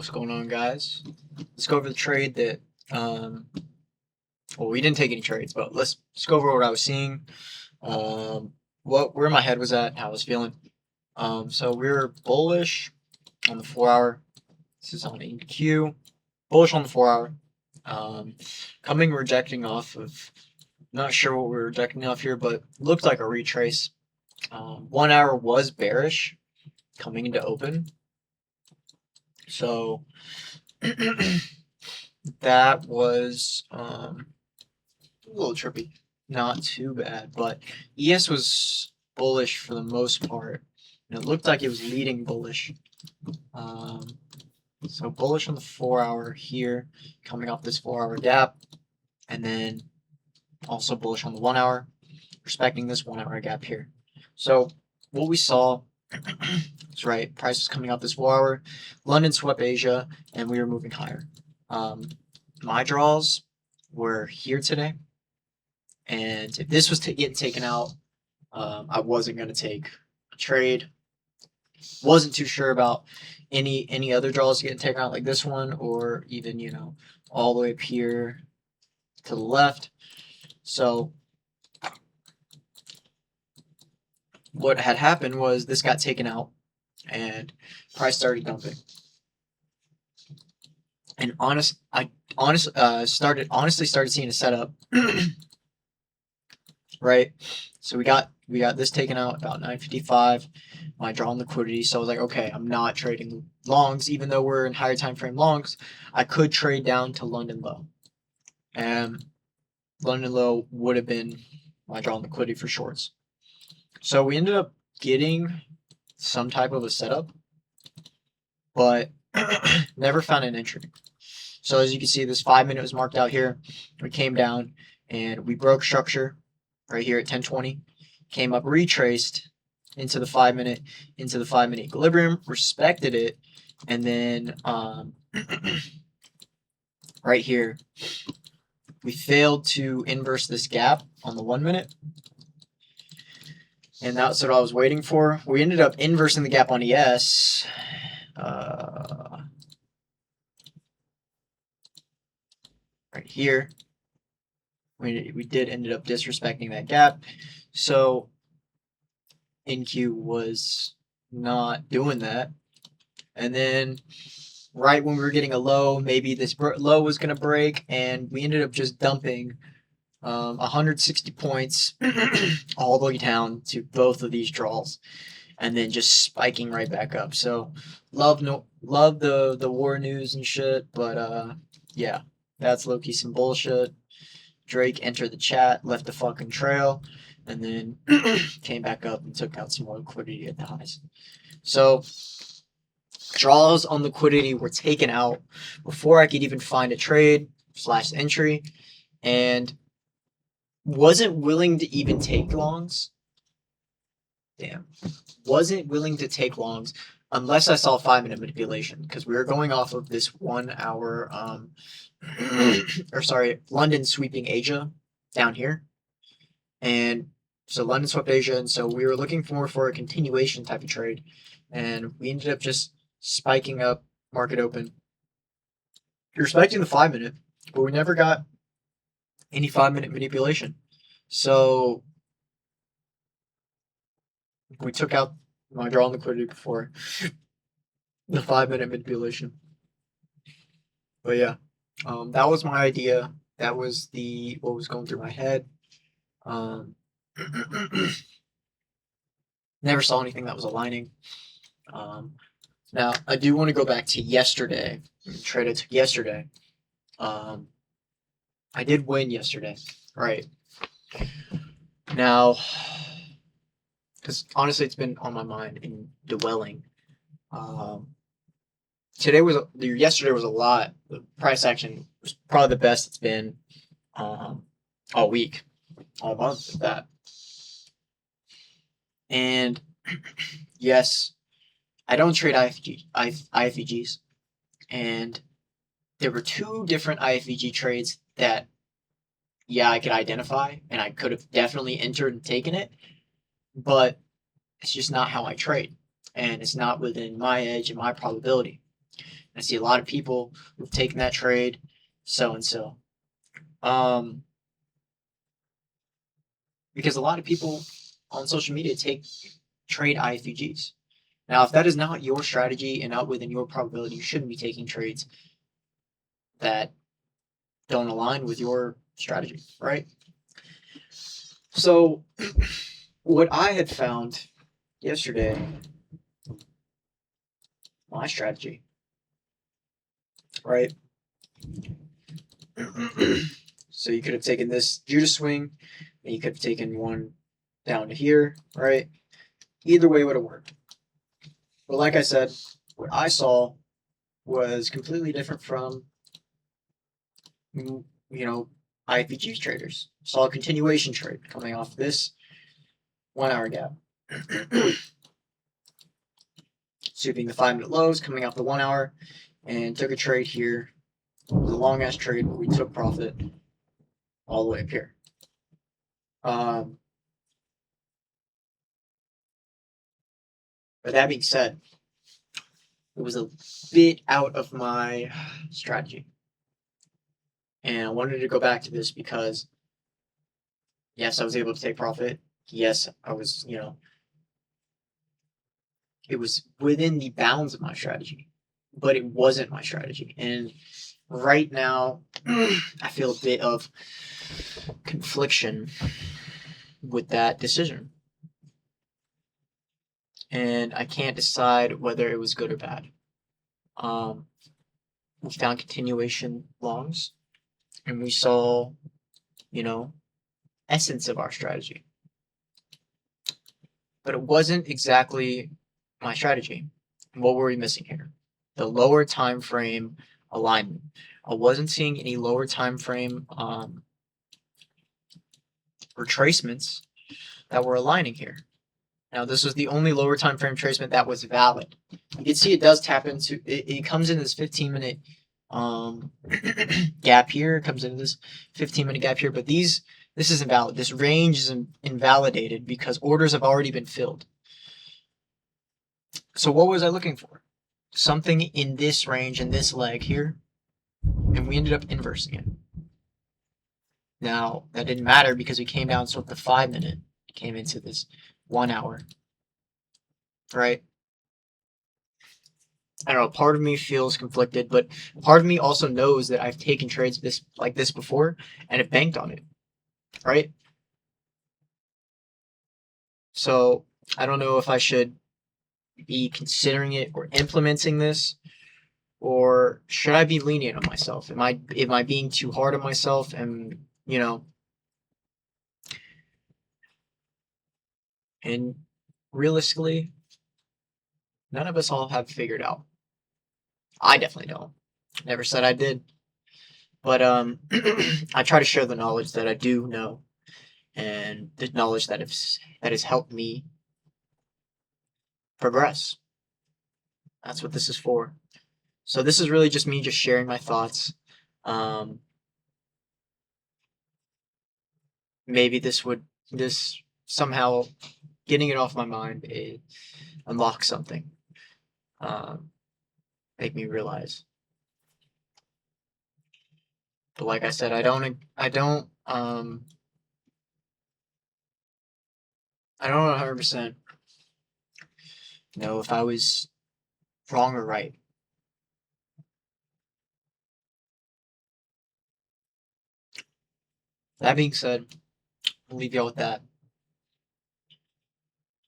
What's going on, guys? Let's go over the trade that, well, we didn't take any trades, but let's go over what I was seeing, where my head was at, how I was feeling. So we were bullish on the 4 hour. This is on EQ. Bullish on the 4 hour. Rejecting off of, not sure what we're rejecting off here, but looked like a retrace. 1 hour was bearish coming into open. So that was a little trippy. Not too bad, but ES was bullish for the most part. And it looked like it was leading bullish. So bullish on the 4 hour here, coming off this 4 hour gap. And then also bullish on the 1 hour, respecting this 1 hour gap here. So what we saw, that's right, price was coming off this 4 hour. London swept Asia, and we were moving higher. My draws were here today. And if this was getting taken out, I wasn't going to take a trade. Wasn't too sure about any other draws getting taken out like this one, or even, all the way up here to the left. So what had happened was this got taken out and price started dumping. And I honestly started seeing a setup. Right? So we got this taken out about 9:55. My drawn liquidity. So I was like, okay, I'm not trading longs, even though we're in higher time frame longs. I could trade down to London low. And London low would have been my drawn liquidity for shorts. So we ended up getting some type of a setup, but never found an entry. So as you can see, this 5 minute was marked out here. We came down and we broke structure right here at 10:20. Came up, retraced into the 5 minute equilibrium, respected it, and then right here we failed to inverse this gap on the 1 minute. And that's what I was waiting for. We ended up inversing the gap on ES. Right here. We did ended up disrespecting that gap. So NQ was not doing that. And then right when we were getting a low, maybe this low was going to break, and we ended up just dumping 160 points all the way down to both of these draws, and then just spiking right back up. So love the war news and shit, but yeah, that's low-key some bullshit. Drake entered the chat, left the fucking trail, and then came back up and took out some more liquidity at the highs. So draws on liquidity were taken out before I could even find a trade / entry, and wasn't willing to even take longs. Wasn't willing to take longs unless I saw 5 minute manipulation, because we were going off of this 1 hour, London sweeping Asia down here. And so London swept Asia, and so we were looking for a continuation type of trade. And we ended up just spiking up, market open, respecting the 5 minute, but we never got any 5 minute manipulation. So we took out my draw on liquidity before the 5 minute manipulation. But yeah, that was my idea. That was what was going through my head. Never saw anything that was aligning. Now I do want to go back to yesterday. Trade I took yesterday. I did win yesterday, right? Now, because honestly, it's been on my mind and dwelling. Yesterday was a lot. The price action was probably the best it's been all week, all month at that. And yes, I don't trade IFEGs, and there were 2 different IFEG trades that, yeah, I could identify, and I could have definitely entered and taken it, but it's just not how I trade, and it's not within my edge and my probability. I see a lot of people who've taken that trade, so and so. Because a lot of people on social media trade IFUGs. Now, if that is not your strategy and not within your probability, you shouldn't be taking trades that don't align with your strategy, right? So, what I had found yesterday, my strategy, right? So you could have taken this Judas swing, and you could have taken one down to here, right? Either way would have worked. But like I said, what I saw was completely different from, IFG traders. Saw a continuation trade coming off this 1 hour gap. Sweeping the 5 minute lows, coming off the 1 hour, and took a trade here. It was a long ass trade where we took profit all the way up here. But that being said, it was a bit out of my strategy. And I wanted to go back to this because, yes, I was able to take profit. Yes, I was, it was within the bounds of my strategy, but it wasn't my strategy. And right now, I feel a bit of confliction with that decision. And I can't decide whether it was good or bad. We found continuation longs, and we saw, essence of our strategy. But it wasn't exactly my strategy. What were we missing here? The lower time frame alignment. I wasn't seeing any lower time frame retracements that were aligning here. Now, this was the only lower time frame tracement that was valid. You can see it does tap into it comes in this 15-minute gap here. It comes into this 15-minute gap here, but this isn't valid. This range is invalidated because orders have already been filled. So what was I looking for? Something in this range and this leg here, and we ended up inversing it. Now, that didn't matter because we came down, so the 5 minute came into this 1 hour, right? I don't know, part of me feels conflicted, but part of me also knows that I've taken trades like this before and have banked on it, right? So I don't know if I should be considering it or implementing this, or should I be lenient on myself? Am I being too hard on myself? And and realistically, none of us all have figured out. I definitely don't. Never said I did. But I try to share the knowledge that I do know, and the knowledge that has helped me progress. That's what this is for. So this is really just me just sharing my thoughts. Maybe this somehow getting it off my mind, unlock something. Make me realize. But like I said, I don't 100% know if I was wrong or right. That being said, I'll leave y'all with that.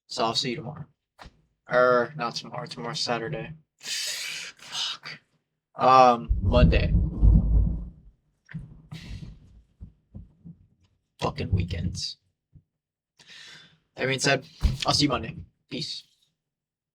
So I'll see you tomorrow. Or not tomorrow. Tomorrow's Saturday. Fuck. Monday. Fucking weekends. That being said, I'll see you Monday. Peace.